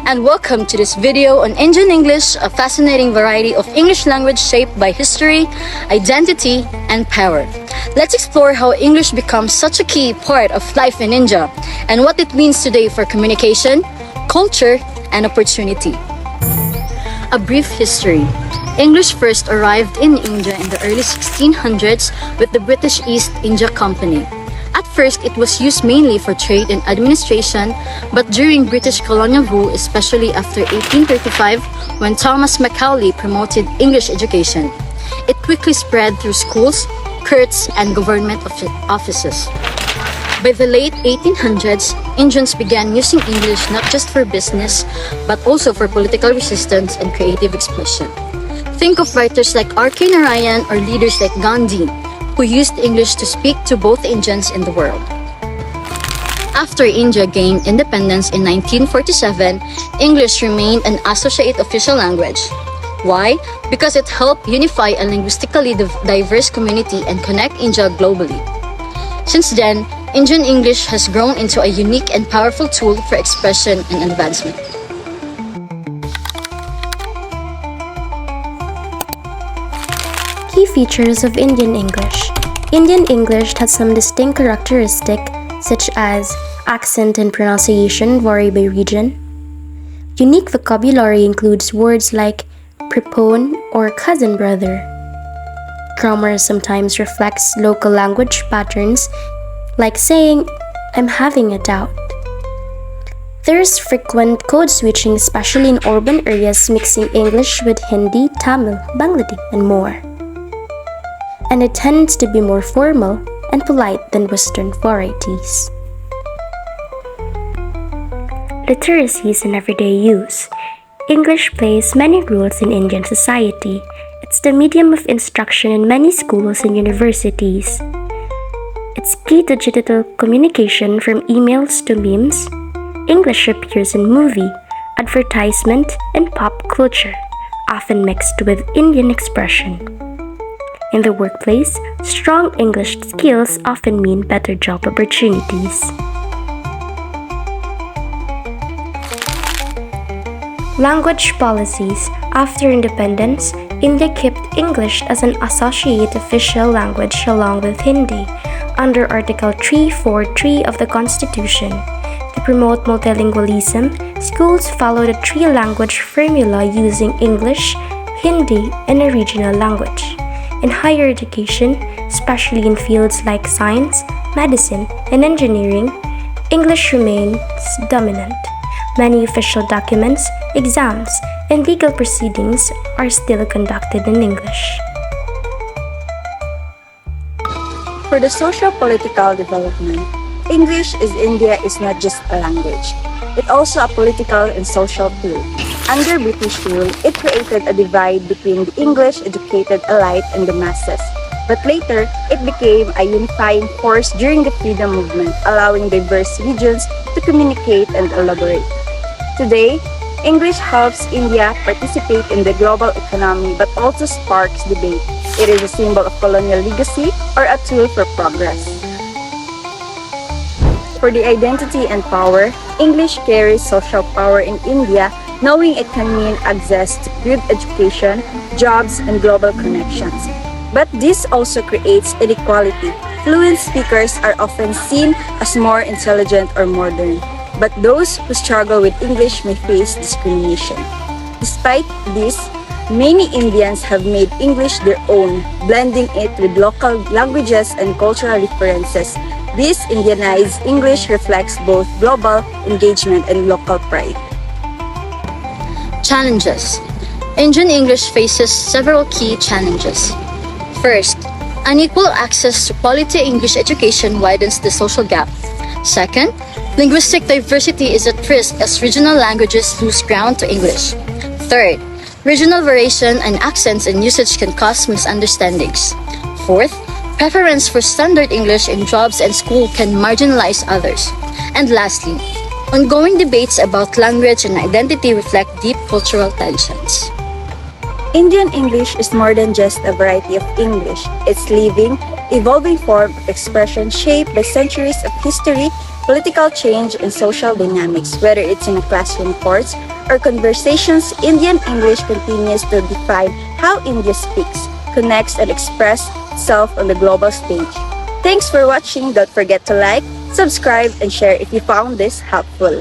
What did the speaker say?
and welcome to this video on Indian English, a fascinating variety of English language shaped by history, identity, and power. Let's explore how English becomes such a key part of life in India and what it means today for communication, culture, and opportunity. A brief history. English first arrived in India in the early 1600s with the British East India Company. At first, it was used mainly for trade and administration, but during British colonial rule, especially after 1835, when Thomas Macaulay promoted English education, it quickly spread through schools, courts, and government offices. By the late 1800s, Indians began using English not just for business, but also for political resistance and creative expression. Think of writers like R.K. Narayan or leaders like Gandhi, who used English to speak to both Indians in the world. After India gained independence in 1947, English remained an associate official language. Why? Because it helped unify a linguistically diverse community and connect India globally. Since then, Indian English has grown into a unique and powerful tool for expression and advancement. Key features of Indian English. Indian English has some distinct characteristics such as accent and pronunciation vary by region. Unique vocabulary includes words like prepone or cousin brother. Grammar sometimes reflects local language patterns, like saying, "I'm having a doubt." There's frequent code switching, especially in urban areas, mixing English with Hindi, Tamil, Bangladeshi, and more. And it tends to be more formal and polite than Western varieties. Literacies in everyday use. English plays many roles in Indian society. It's the medium of instruction in many schools and universities. It's key to digital communication from emails to memes. English appears in movie, advertisement, and pop culture, often mixed with Indian expression. In the workplace, strong English skills often mean better job opportunities. Language policies. After independence, India kept English as an associate official language along with Hindi under Article 343 of the Constitution. To promote multilingualism, schools followed a three-language formula using English, Hindi, and a regional language. In higher education, especially in fields like science, medicine, and engineering, English remains dominant. Many official documents, exams, and legal proceedings are still conducted in English. For the socio-political development, English in India is not just a language. It's also a political and social tool. Under British rule, it created a divide between the English-educated elite and the masses. But later, it became a unifying force during the freedom movement, allowing diverse regions to communicate and elaborate. Today, English helps India participate in the global economy but also sparks debate. It is a symbol of colonial legacy or a tool for progress. For the identity and power, English carries social power in India, knowing it can mean access to good education, jobs, and global connections. But this also creates inequality. Fluent speakers are often seen as more intelligent or modern, but those who struggle with English may face discrimination. Despite this, many Indians have made English their own, blending it with local languages and cultural references. This Indianized English reflects both global engagement and local pride. Challenges. Indian English faces several key challenges. First, unequal access to quality English education widens the social gap. Second, linguistic diversity is at risk as regional languages lose ground to English. Third, regional variation and accents and usage can cause misunderstandings. Fourth, preference for standard English in jobs and school can marginalize others. And lastly, ongoing debates about language and identity reflect deep cultural tensions. Indian English is more than just a variety of English. It's living, evolving form of expression shaped by centuries of history, political change, and social dynamics, whether it's in a classroom course or conversations. Indian English continues to define how India speaks, connects, and expresses itself on the global stage. Thanks for watching. Don't forget to like, subscribe, and share if you found this helpful.